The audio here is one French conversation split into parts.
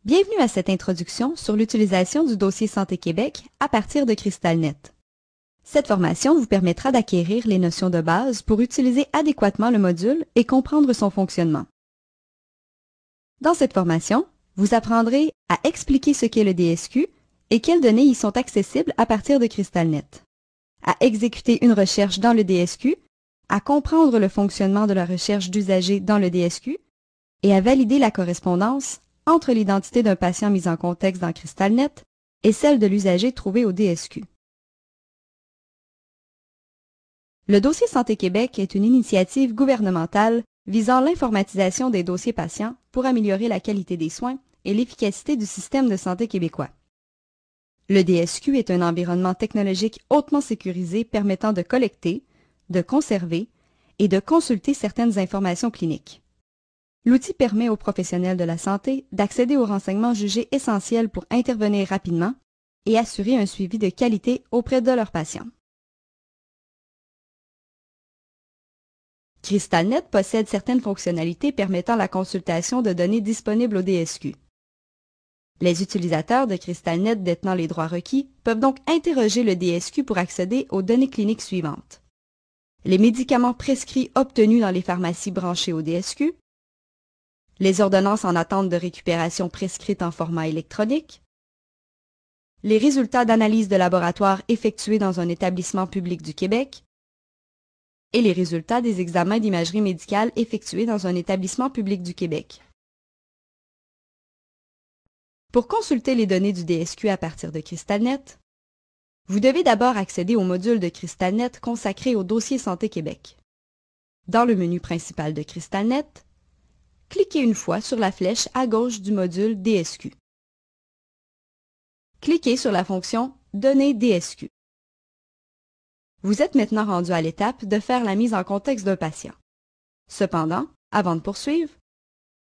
Bienvenue à cette introduction sur l'utilisation du dossier Santé Québec à partir de CrystalNet. Cette formation vous permettra d'acquérir les notions de base pour utiliser adéquatement le module et comprendre son fonctionnement. Dans cette formation, vous apprendrez à expliquer ce qu'est le DSQ et quelles données y sont accessibles à partir de CrystalNet, à exécuter une recherche dans le DSQ, à comprendre le fonctionnement de la recherche d'usagers dans le DSQ et à valider la correspondance entre l'identité d'un patient mis en contexte dans CrystalNet et celle de l'usager trouvé au DSQ. Le dossier Santé Québec est une initiative gouvernementale visant l'informatisation des dossiers patients pour améliorer la qualité des soins et l'efficacité du système de santé québécois. Le DSQ est un environnement technologique hautement sécurisé permettant de collecter, de conserver et de consulter certaines informations cliniques. L'outil permet aux professionnels de la santé d'accéder aux renseignements jugés essentiels pour intervenir rapidement et assurer un suivi de qualité auprès de leurs patients. CrystalNet possède certaines fonctionnalités permettant la consultation de données disponibles au DSQ. Les utilisateurs de CrystalNet détenant les droits requis peuvent donc interroger le DSQ pour accéder aux données cliniques suivantes. Les médicaments prescrits obtenus dans les pharmacies branchées au DSQ, les ordonnances en attente de récupération prescrites en format électronique, les résultats d'analyse de laboratoire effectués dans un établissement public du Québec et les résultats des examens d'imagerie médicale effectués dans un établissement public du Québec. Pour consulter les données du DSQ à partir de CrystalNet, vous devez d'abord accéder au module de CrystalNet consacré au dossier Santé Québec. Dans le menu principal de CrystalNet, cliquez une fois sur la flèche à gauche du module DSQ. Cliquez sur la fonction « Données DSQ ». Vous êtes maintenant rendu à l'étape de faire la mise en contexte d'un patient. Cependant, avant de poursuivre,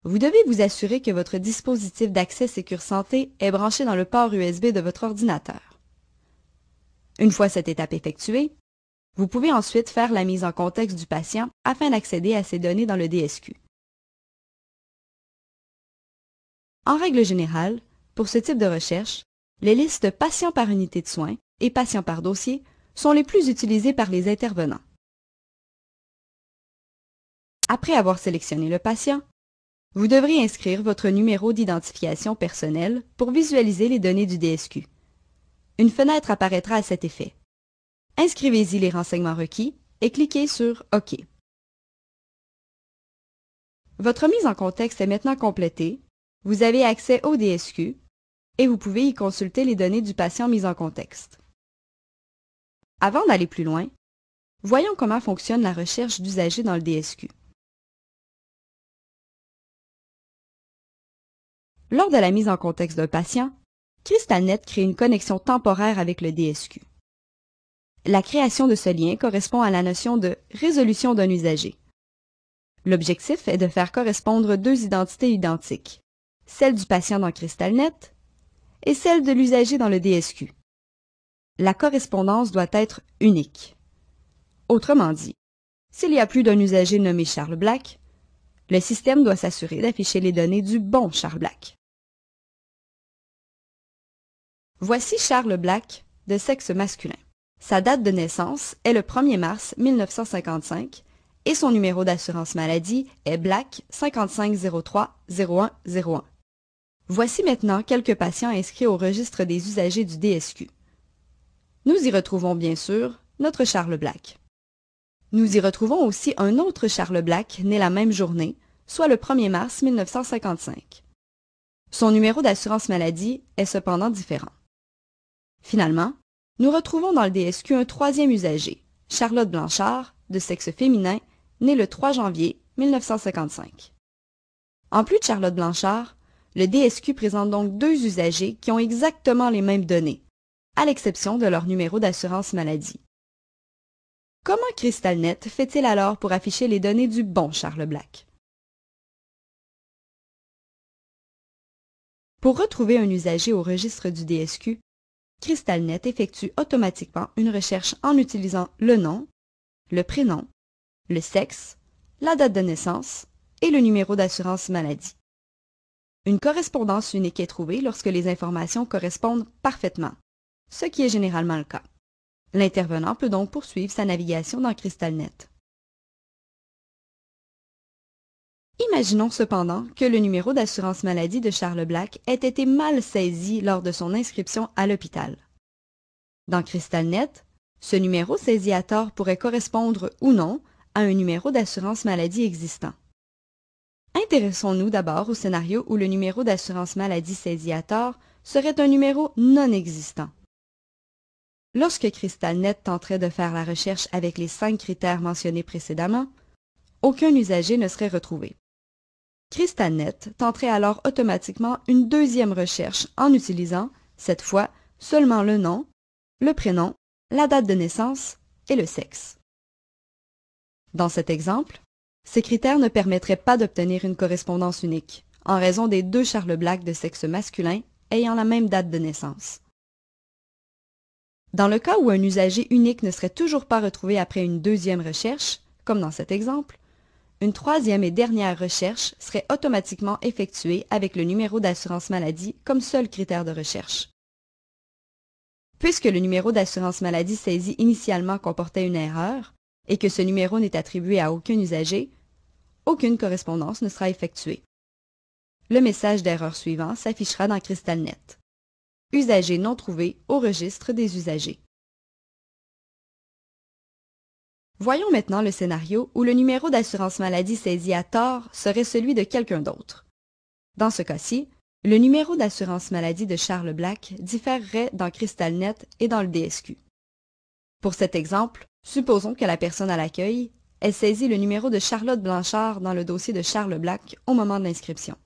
vous devez vous assurer que votre dispositif d'accès Sécure Santé est branché dans le port USB de votre ordinateur. Une fois cette étape effectuée, vous pouvez ensuite faire la mise en contexte du patient afin d'accéder à ces données dans le DSQ. En règle générale, pour ce type de recherche, les listes patients par unité de soins et patients par dossier sont les plus utilisées par les intervenants. Après avoir sélectionné le patient, vous devrez inscrire votre numéro d'identification personnelle pour visualiser les données du DSQ. Une fenêtre apparaîtra à cet effet. Inscrivez-y les renseignements requis et cliquez sur « OK ». Votre mise en contexte est maintenant complétée. Vous avez accès au DSQ et vous pouvez y consulter les données du patient mis en contexte. Avant d'aller plus loin, voyons comment fonctionne la recherche d'usagers dans le DSQ. Lors de la mise en contexte d'un patient, CrystalNet crée une connexion temporaire avec le DSQ. La création de ce lien correspond à la notion de résolution d'un usager. L'objectif est de faire correspondre deux identités identiques, celle du patient dans CrystalNet et celle de l'usager dans le DSQ. La correspondance doit être unique. Autrement dit, s'il y a plus d'un usager nommé Charles Black, le système doit s'assurer d'afficher les données du bon Charles Black. Voici Charles Black, de sexe masculin. Sa date de naissance est le 1er mars 1955 et son numéro d'assurance maladie est Black 5503-0101. Voici maintenant quelques patients inscrits au registre des usagers du DSQ. Nous y retrouvons bien sûr notre Charles Black. Nous y retrouvons aussi un autre Charles Black né la même journée, soit le 1er mars 1955. Son numéro d'assurance maladie est cependant différent. Finalement, nous retrouvons dans le DSQ un troisième usager, Charlotte Blanchard, de sexe féminin, née le 3 janvier 1955. En plus de Charlotte Blanchard, le DSQ présente donc deux usagers qui ont exactement les mêmes données, à l'exception de leur numéro d'assurance maladie. Comment CrystalNet fait-il alors pour afficher les données du bon Charles Black? Pour retrouver un usager au registre du DSQ, CrystalNet effectue automatiquement une recherche en utilisant le nom, le prénom, le sexe, la date de naissance et le numéro d'assurance maladie. Une correspondance unique est trouvée lorsque les informations correspondent parfaitement, ce qui est généralement le cas. L'intervenant peut donc poursuivre sa navigation dans CrystalNet. Imaginons cependant que le numéro d'assurance maladie de Charles Black ait été mal saisi lors de son inscription à l'hôpital. Dans CrystalNet, ce numéro saisi à tort pourrait correspondre ou non à un numéro d'assurance maladie existant. Intéressons-nous d'abord au scénario où le numéro d'assurance maladie saisi à tort serait un numéro non existant. Lorsque CrystalNet tenterait de faire la recherche avec les 5 critères mentionnés précédemment, aucun usager ne serait retrouvé. CrystalNet tenterait alors automatiquement une deuxième recherche en utilisant, cette fois, seulement le nom, le prénom, la date de naissance et le sexe. Dans cet exemple, ces critères ne permettraient pas d'obtenir une correspondance unique, en raison des 2 Charles Black de sexe masculin ayant la même date de naissance. Dans le cas où un usager unique ne serait toujours pas retrouvé après une deuxième recherche, comme dans cet exemple, une troisième et dernière recherche serait automatiquement effectuée avec le numéro d'assurance maladie comme seul critère de recherche. Puisque le numéro d'assurance maladie saisi initialement comportait une erreur et que ce numéro n'est attribué à aucun usager, aucune correspondance ne sera effectuée. Le message d'erreur suivant s'affichera dans CrystalNet. Usager non trouvé au registre des usagers. Voyons maintenant le scénario où le numéro d'assurance maladie saisi à tort serait celui de quelqu'un d'autre. Dans ce cas-ci, le numéro d'assurance maladie de Charles Black différerait dans CrystalNet et dans le DSQ. Pour cet exemple, supposons que la personne à l'accueil ait saisi le numéro de Charlotte Blanchard dans le dossier de Charles Black au moment de l'inscription.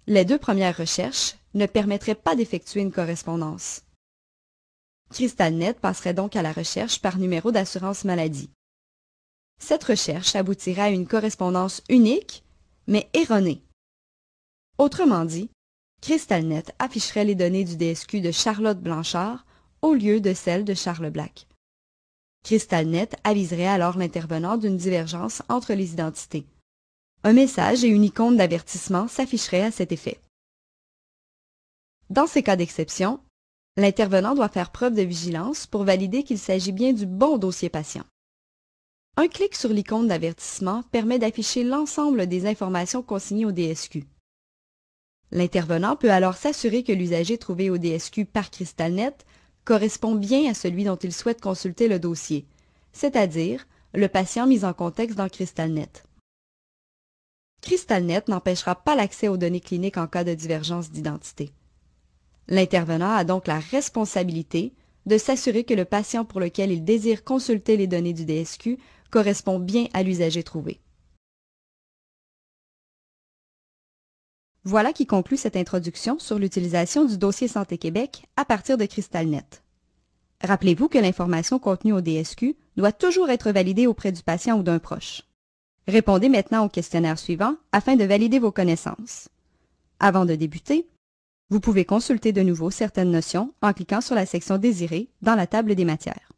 Les 2 premières recherches ne permettraient pas d'effectuer une correspondance. CrystalNet passerait donc à la recherche par numéro d'assurance maladie. Cette recherche aboutirait à une correspondance unique, mais erronée. Autrement dit, CrystalNet afficherait les données du DSQ de Charlotte Blanchard au lieu de celles de Charles Black. CrystalNet aviserait alors l'intervenant d'une divergence entre les identités. Un message et une icône d'avertissement s'afficheraient à cet effet. Dans ces cas d'exception, l'intervenant doit faire preuve de vigilance pour valider qu'il s'agit bien du bon dossier patient. Un clic sur l'icône d'avertissement permet d'afficher l'ensemble des informations consignées au DSQ. L'intervenant peut alors s'assurer que l'usager trouvé au DSQ par CrystalNet correspond bien à celui dont il souhaite consulter le dossier, c'est-à-dire le patient mis en contexte dans CrystalNet. CrystalNet n'empêchera pas l'accès aux données cliniques en cas de divergence d'identité. L'intervenant a donc la responsabilité de s'assurer que le patient pour lequel il désire consulter les données du DSQ correspond bien à l'usager trouvé. Voilà qui conclut cette introduction sur l'utilisation du dossier Santé Québec à partir de CrystalNet. Rappelez-vous que l'information contenue au DSQ doit toujours être validée auprès du patient ou d'un proche. Répondez maintenant au questionnaire suivant afin de valider vos connaissances. Avant de débuter, vous pouvez consulter de nouveau certaines notions en cliquant sur la section Désirée dans la table des matières.